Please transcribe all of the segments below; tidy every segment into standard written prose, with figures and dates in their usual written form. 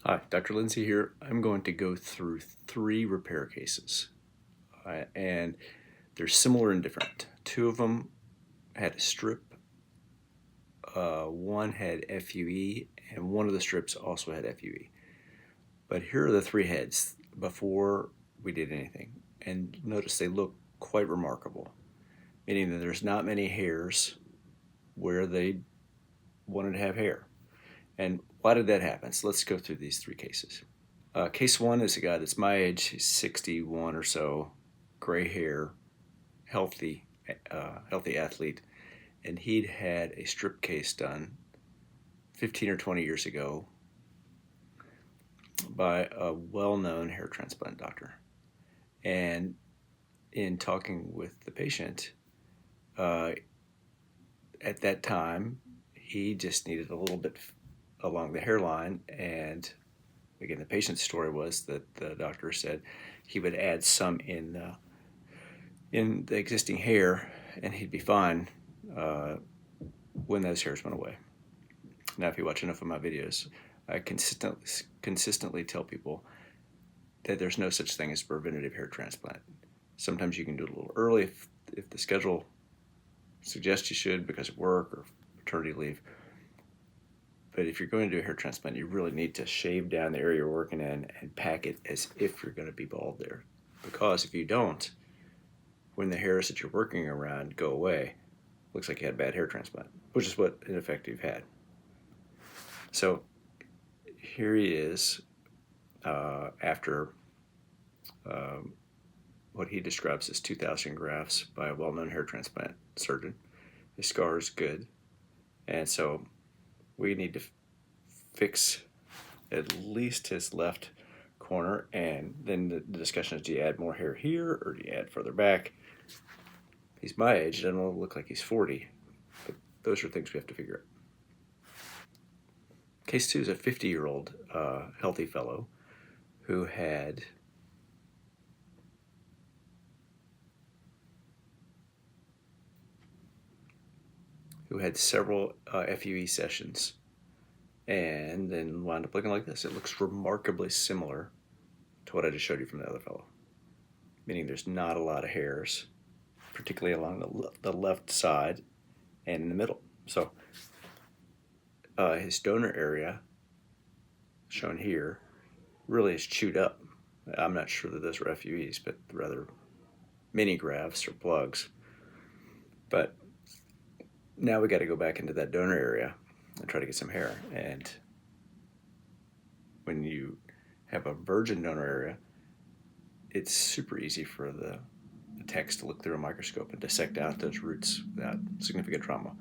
Hi, Dr. Lindsey here. I'm going to go through 3 repair cases, and they're similar and different. 2 of them had a strip, one had FUE, and one of the strips also had FUE. But here are the 3 heads before we did anything, and notice they look quite remarkable, meaning that there's not many hairs where they wanted to have hair. And why did that happen? So let's go through these 3 cases. Case 1 is a guy that's my age. He's 61 or so, gray hair, healthy, healthy athlete, and he'd had a strip case done 15 or 20 years ago by a well-known hair transplant doctor. And in talking with the patient, at that time, he just needed a little bit along the hairline, and again, the patient's story was that the doctor said he would add some in the existing hair, and he'd be fine when those hairs went away. Now, if you watch enough of my videos, I consistently tell people that there's no such thing as preventative hair transplant. Sometimes you can do it a little early if the schedule suggests you should because of work or maternity leave. But if you're going to do a hair transplant, you really need to shave down the area you're working in and pack it as if you're going to be bald there. Because if you don't, when the hairs that you're working around go away, it looks like you had a bad hair transplant, which is what in effect you've had. So here he is after what he describes as 2,000 grafts by a well-known hair transplant surgeon. His scar is good, and so we need to fix at least his left corner, and then the discussion is, do you add more hair here or do you add further back? He's my age, doesn't want to look like he's 40, but those are things we have to figure out. Case 2 is a 50-year-old healthy fellow who had several FUE sessions and then wound up looking like this. It looks remarkably similar to what I just showed you from the other fellow, meaning there's not a lot of hairs, particularly along the left side and in the middle. So his donor area, shown here, really is chewed up. I'm not sure that those are FUEs, but rather mini grafts or plugs. But now we got to go back into that donor area and try to get some hair. And when you have a virgin donor area, it's super easy for the techs to look through a microscope and dissect out those roots without significant trauma.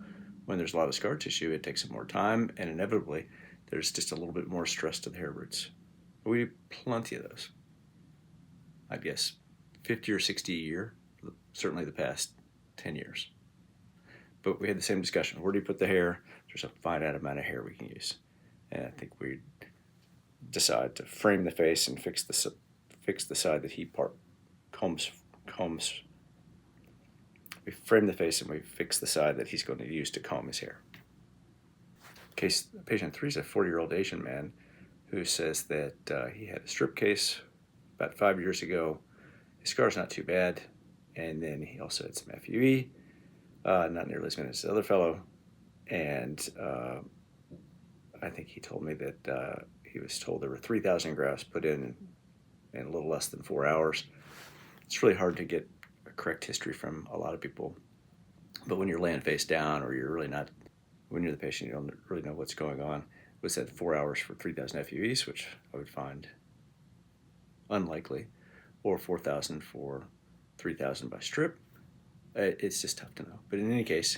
When there's a lot of scar tissue, it takes some more time, and inevitably there's just a little bit more stress to the hair roots. But we do plenty of those. I'd guess 50 or 60 a year, certainly the past 10 years. But we had the same discussion. Where do you put the hair? There's a finite amount of hair we can use. And I think we decide to frame the face and fix the side that he combs. We frame the face and we fix the side that he's going to use to comb his hair. Patient 3 is a 40-year-old Asian man who says that he had a strip case about 5 years ago. His scar's not too bad, and then he also had some FUE, not nearly as many as the other fellow, and I think he told me that he was told there were 3,000 grafts put in a little less than 4 hours. It's really hard to get a correct history from a lot of people, but when you're laying face down or you're really not, when you're the patient, you don't really know what's going on. It was at 4 hours for 3,000 FUEs, which I would find unlikely, or 4,000 for 3,000 by strip. It's just tough to know. But in any case,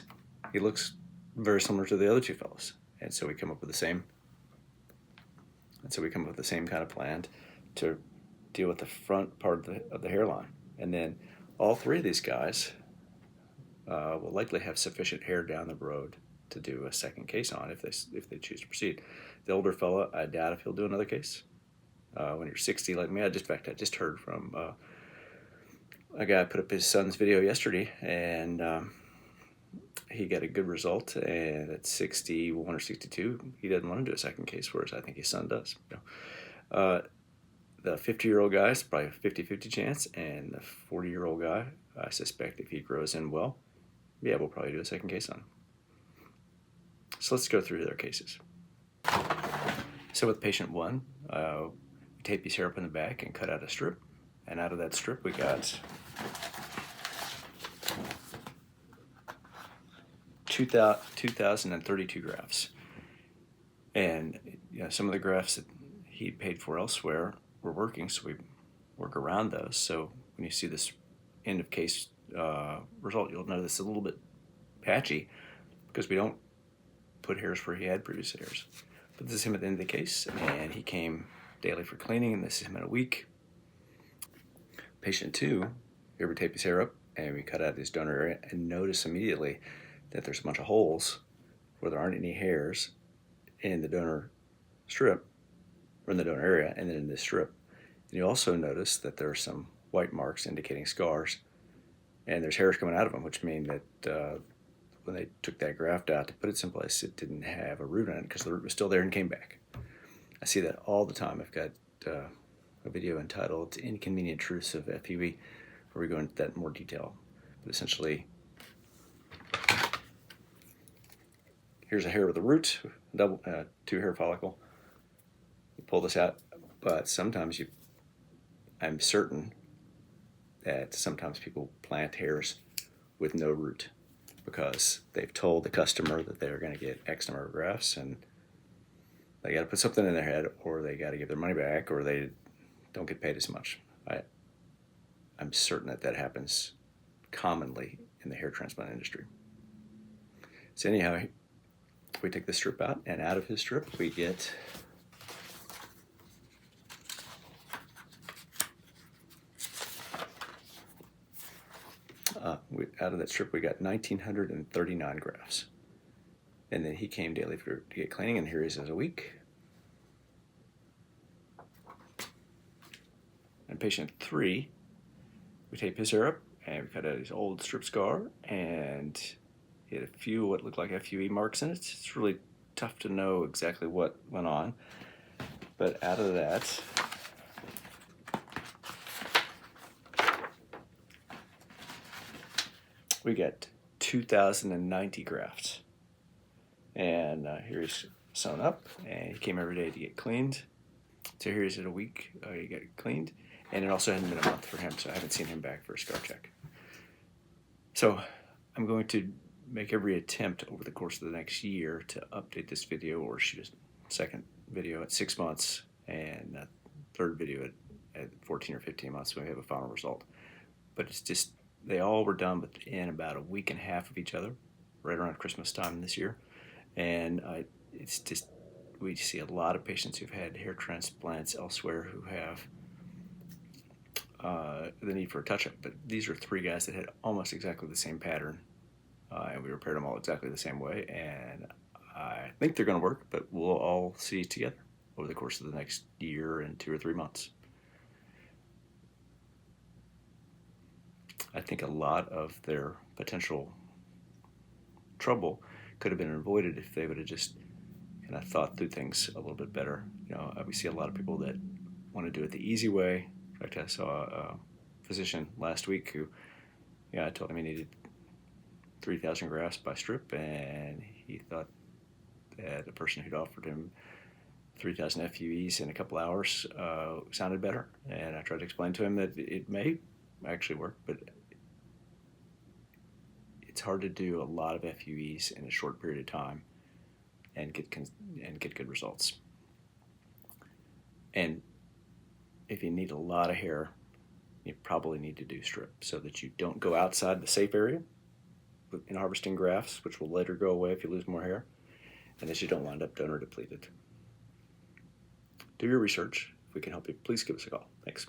he looks very similar to the other 2 fellows, and so we come up with the same. And so we come up with the same kind of plan to deal with the front part of the hairline, and then all 3 of these guys will likely have sufficient hair down the road to do a second case on if they choose to proceed. The older fella, I doubt if he'll do another case. When you're 60 like me, I just heard from a guy put up his son's video yesterday, and he got a good result, and at 61 or 62, he doesn't want to do a second case, whereas I think his son does. The 50-year-old guy is probably a 50-50 chance, and the 40-year-old guy, I suspect if he grows in well, yeah, we'll probably do a second case on. So let's go through their cases. So with patient 1, we tape his hair up in the back and cut out a strip, and out of that strip we got 2,032 grafts. And some of the grafts that he paid for elsewhere were working, so we work around those. So when you see this end of case result, you'll notice it's a little bit patchy because we don't put hairs where he had previous hairs. But this is him at the end of the case, and he came daily for cleaning, and this is him in a week. Patient 2, here we tape his hair up, and we cut out his donor area, and notice immediately that there's a bunch of holes where there aren't any hairs in the donor strip, or in the donor area, and then in this strip. And you also notice that there are some white marks indicating scars, and there's hairs coming out of them, which mean that when they took that graft out to put it someplace, it didn't have a root on it because the root was still there and came back. I see that all the time. I've got a video entitled Inconvenient Truths of FUE, where we go into that in more detail. But essentially, here's a hair with a root, two hair follicle. You pull this out, but sometimes I'm certain that sometimes people plant hairs with no root because they've told the customer that they're going to get X number of grafts, and they got to put something in their head, or they got to give their money back, or they don't get paid as much. I'm certain that happens commonly in the hair transplant industry. So anyhow, we take the strip out, and out of his strip we get out of that strip we got 1,939 grafts. And then he came daily to get cleaning, and here he is a week. And patient 3, we tape his hair up, and we cut out his old strip scar, and he had a few what looked like FUE marks in it. It's really tough to know exactly what went on, but out of that, we got 2,090 grafts. And here he's sewn up, and he came every day to get cleaned. So here he's at a week, he got cleaned, and it also hadn't been a month for him, so I haven't seen him back for a scar check. So I'm going to make every attempt over the course of the next year to update this video or shoot a second video at 6 months and a third video at 14 or 15 months when we have a final result. But it's just, they all were done within about a week and a half of each other, right around Christmas time this year. And it's just, we see a lot of patients who've had hair transplants elsewhere who have the need for a touch-up. But these are 3 guys that had almost exactly the same pattern, and we repaired them all exactly the same way. And I think they're going to work, but we'll all see it together over the course of the next year and 2 or 3 months. I think a lot of their potential trouble could have been avoided if they would have just kind of thought through things a little bit better. We see a lot of people that want to do it the easy way. In fact, I saw a physician last week who, I told him he needed 3,000 grafts by strip, and he thought that the person who'd offered him 3,000 FUEs in a couple hours sounded better. And I tried to explain to him that it may actually work, but it's hard to do a lot of FUEs in a short period of time and get good results. And if you need a lot of hair, you probably need to do strip so that you don't go outside the safe area in harvesting grafts, which will later go away if you lose more hair, and that you don't wind up donor depleted. Do your research. If we can help you, please give us a call. Thanks.